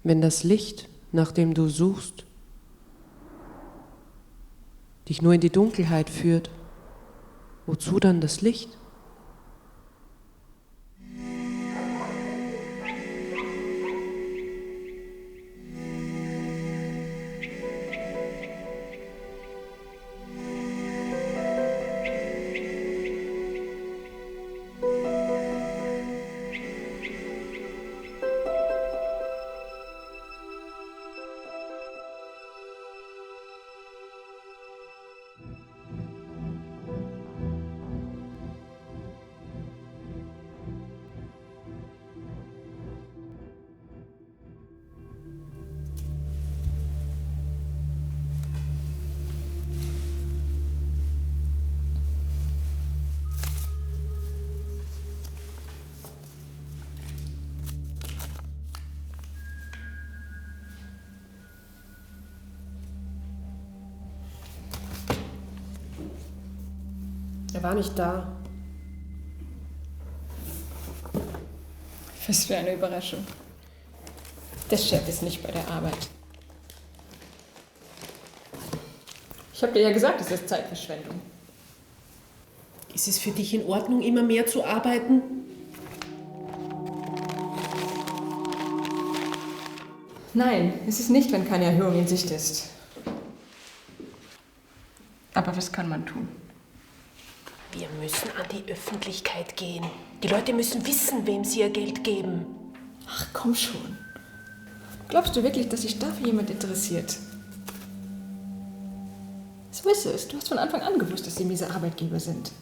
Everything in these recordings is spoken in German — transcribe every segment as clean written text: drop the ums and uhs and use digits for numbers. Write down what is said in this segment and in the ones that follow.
Wenn das Licht, nach dem du suchst, dich nur in die Dunkelheit führt, wozu dann das Licht? Er war nicht da. Was für eine Überraschung. Der Chef ist nicht bei der Arbeit. Ich habe dir ja gesagt, es ist Zeitverschwendung. Ist es für dich in Ordnung, immer mehr zu arbeiten? Nein, es ist nicht, wenn keine Erhöhung in Sicht ist. Aber was kann man tun? Wir müssen an die Öffentlichkeit gehen. Die Leute müssen wissen, wem sie ihr Geld geben. Ach, komm schon. Glaubst du wirklich, dass sich dafür jemand interessiert? So ist es. Du hast von Anfang an gewusst, dass sie miese Arbeitgeber sind.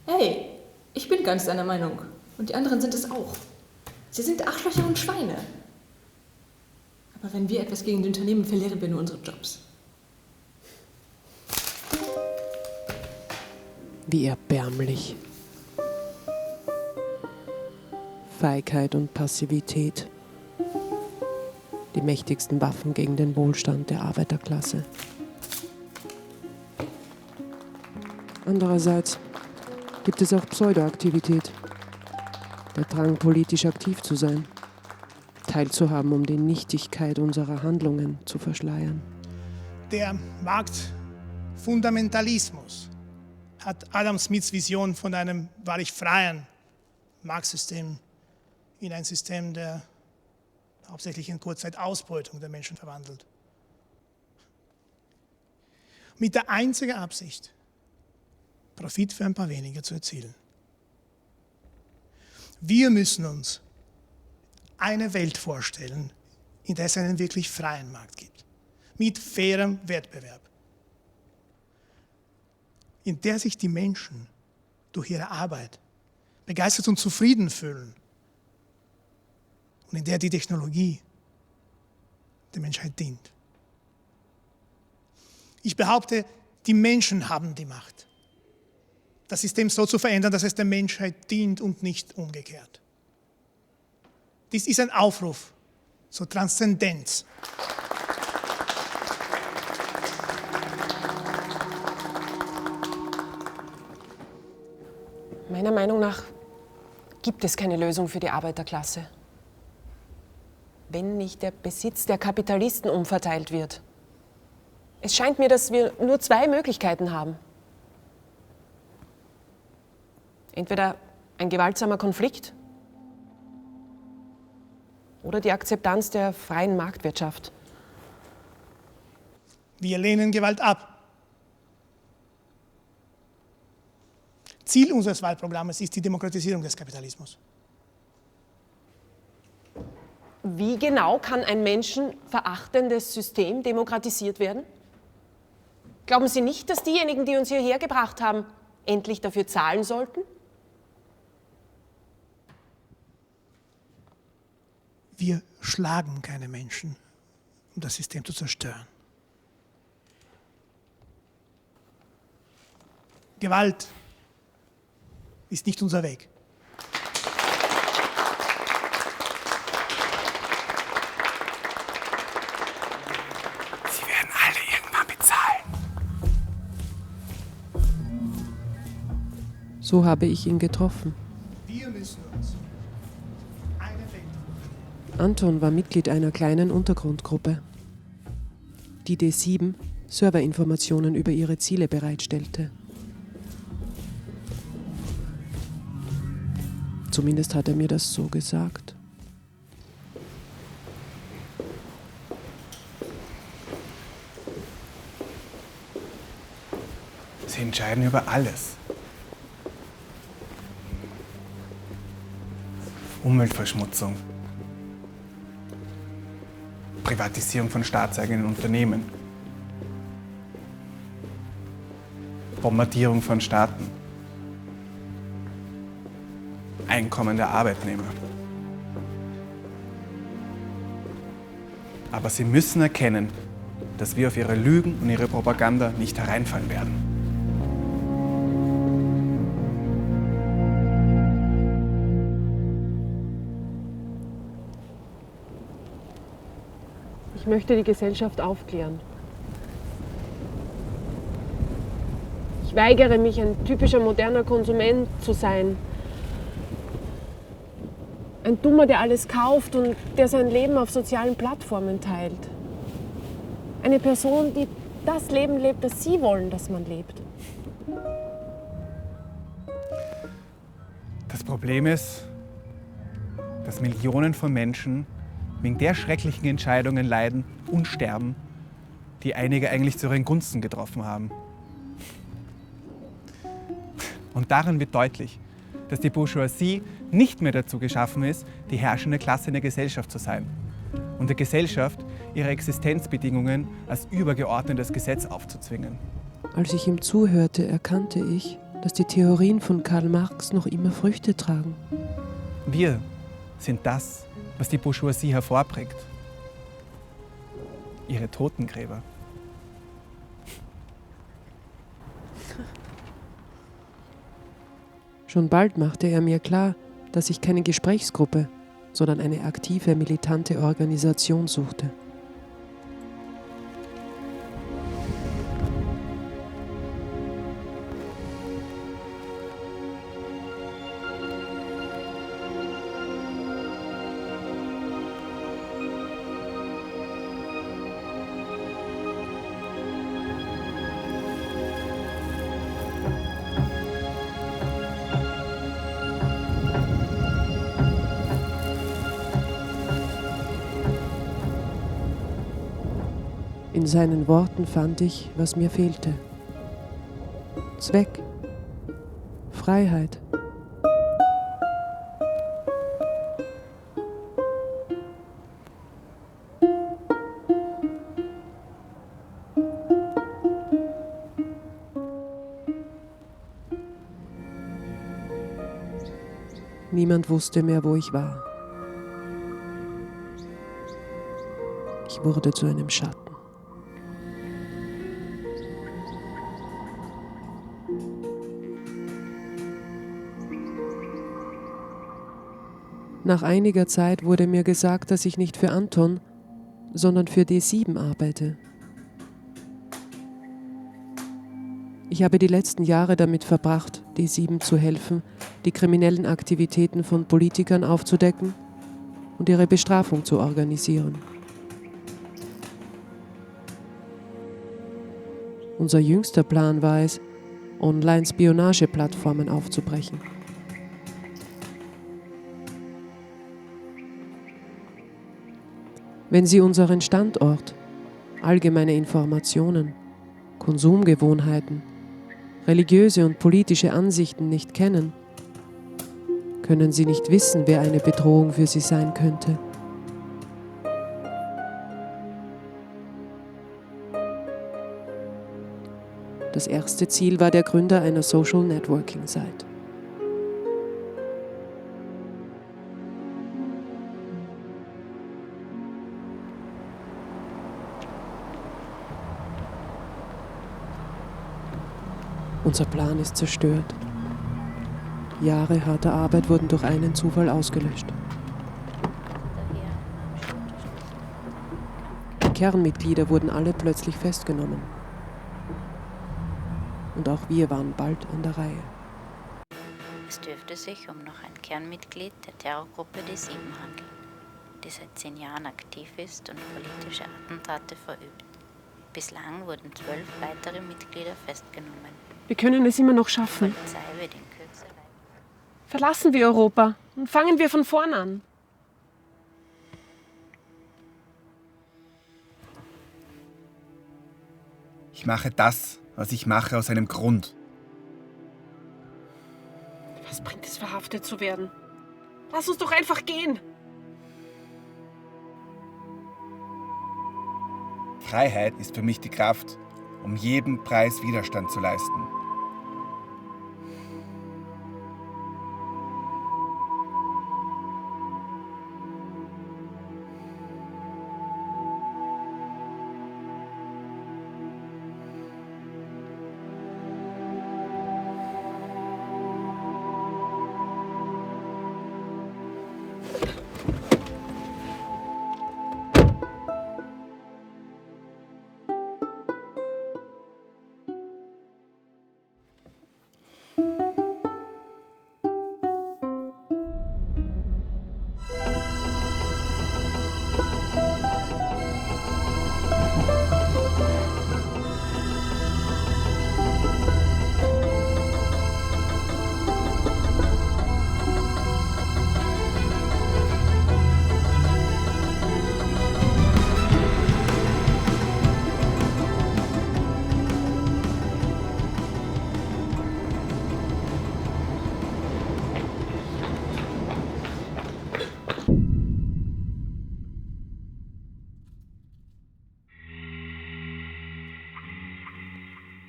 Hey, ich bin ganz deiner Meinung. Und die anderen sind es auch. Sie sind Arschlöcher und Schweine. Aber wenn wir etwas gegen die Unternehmen verlieren, wir nur unsere Jobs. Wie erbärmlich. Feigheit und Passivität. Die mächtigsten Waffen gegen den Wohlstand der Arbeiterklasse. Andererseits gibt es auch Pseudoaktivität. Der Drang, politisch aktiv zu sein. Teilzuhaben, um die Nichtigkeit unserer Handlungen zu verschleiern. Der Marktfundamentalismus hat Adam Smiths Vision von einem wahrlich freien Marktsystem in ein System der hauptsächlich in Kurzzeitausbeutung der Menschen verwandelt. Mit der einzigen Absicht, Profit für ein paar wenige zu erzielen. Wir müssen uns eine Welt vorstellen, in der es einen wirklich freien Markt gibt, mit fairem Wettbewerb, in der sich die Menschen durch ihre Arbeit begeistert und zufrieden fühlen und in der die Technologie der Menschheit dient. Ich behaupte, die Menschen haben die Macht, das System so zu verändern, dass es der Menschheit dient und nicht umgekehrt. Dies ist ein Aufruf zur Transzendenz. Meiner Meinung nach gibt es keine Lösung für die Arbeiterklasse. Wenn nicht der Besitz der Kapitalisten umverteilt wird. Es scheint mir, dass wir nur zwei Möglichkeiten haben. Entweder ein gewaltsamer Konflikt oder die Akzeptanz der freien Marktwirtschaft. Wir lehnen Gewalt ab. Ziel unseres Wahlprogramms ist die Demokratisierung des Kapitalismus. Wie genau kann ein menschenverachtendes System demokratisiert werden? Glauben Sie nicht, dass diejenigen, die uns hierher gebracht haben, endlich dafür zahlen sollten? Wir schlagen keine Menschen, um das System zu zerstören. Gewalt ist nicht unser Weg. Sie werden alle irgendwann bezahlen. So habe ich ihn getroffen. Wir müssen uns Anton war Mitglied einer kleinen Untergrundgruppe, die D7 Serverinformationen über ihre Ziele bereitstellte. Zumindest hat er mir das so gesagt. Sie entscheiden über alles. Umweltverschmutzung, Privatisierung von staatseigenen Unternehmen, Bombardierung von Staaten, Einkommen der Arbeitnehmer. Aber sie müssen erkennen, dass wir auf ihre Lügen und ihre Propaganda nicht hereinfallen werden. Ich möchte die Gesellschaft aufklären. Ich weigere mich, ein typischer moderner Konsument zu sein. Ein Dummer, der alles kauft und der sein Leben auf sozialen Plattformen teilt. Eine Person, die das Leben lebt, das Sie wollen, dass man lebt. Das Problem ist, dass Millionen von Menschen wegen der schrecklichen Entscheidungen leiden und sterben, die einige eigentlich zu ihren Gunsten getroffen haben. Und darin wird deutlich, dass die Bourgeoisie nicht mehr dazu geschaffen ist, die herrschende Klasse in der Gesellschaft zu sein und der Gesellschaft ihre Existenzbedingungen als übergeordnetes Gesetz aufzuzwingen. Als ich ihm zuhörte, erkannte ich, dass die Theorien von Karl Marx noch immer Früchte tragen. Wir sind das, was die Bourgeoisie hervorbringt. Ihre Totengräber. Schon bald machte er mir klar, dass ich keine Gesprächsgruppe, sondern eine aktive, militante Organisation suchte. In seinen Worten fand ich, was mir fehlte. Zweck, Freiheit. Niemand wusste mehr, wo ich war. Ich wurde zu einem Schatten. Nach einiger Zeit wurde mir gesagt, dass ich nicht für Anton, sondern für D7 arbeite. Ich habe die letzten Jahre damit verbracht, D7 zu helfen, die kriminellen Aktivitäten von Politikern aufzudecken und ihre Bestrafung zu organisieren. Unser jüngster Plan war es, Online-Spionageplattformen aufzubrechen. Wenn Sie unseren Standort, allgemeine Informationen, Konsumgewohnheiten, religiöse und politische Ansichten nicht kennen, können Sie nicht wissen, wer eine Bedrohung für Sie sein könnte. Das erste Ziel war der Gründer einer Social Networking Site. Unser Plan ist zerstört. Jahre harter Arbeit wurden durch einen Zufall ausgelöscht. Die Kernmitglieder wurden alle plötzlich festgenommen. Und auch wir waren bald an der Reihe. Es dürfte sich um noch ein Kernmitglied der Terrorgruppe D7 handeln. die seit 10 Jahren aktiv ist und politische Attentate verübt. Bislang wurden 12 weitere Mitglieder festgenommen. Wir können es immer noch Die schaffen. Polizei wird in Kürze Verlassen wir Europa und fangen wir von vorn an. Ich mache das, was ich mache, aus einem Grund. Was bringt es, verhaftet zu werden? Lass uns doch einfach gehen. Freiheit ist für mich die Kraft, um jeden Preis Widerstand zu leisten.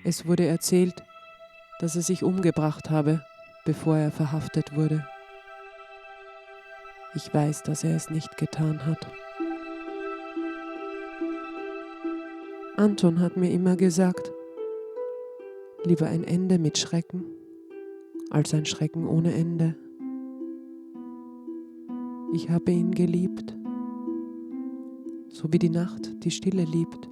Es wurde erzählt, dass er sich umgebracht habe, bevor er verhaftet wurde. Ich weiß, dass er es nicht getan hat. Anton hat mir immer gesagt, lieber ein Ende mit Schrecken, als ein Schrecken ohne Ende. Ich habe ihn geliebt, so wie die Nacht die Stille liebt.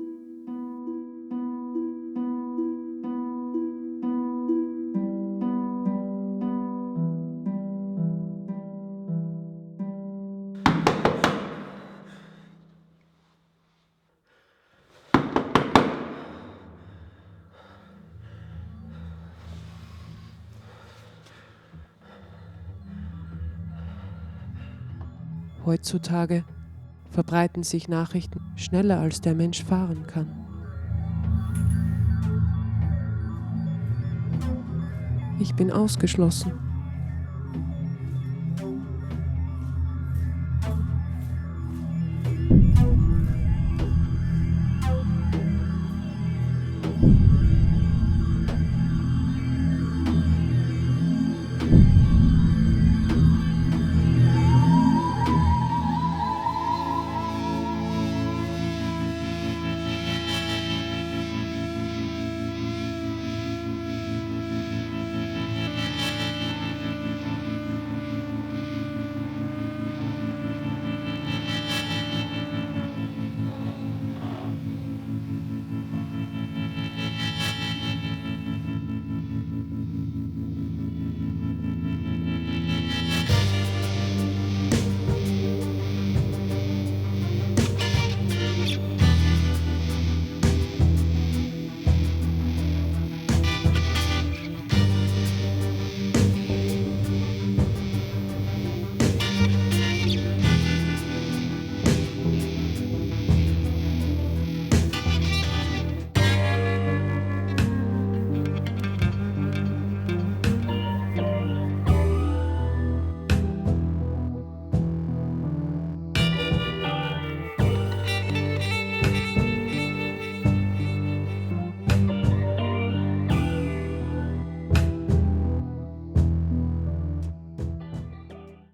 Heutzutage verbreiten sich Nachrichten schneller, als der Mensch fahren kann. Ich bin ausgeschlossen.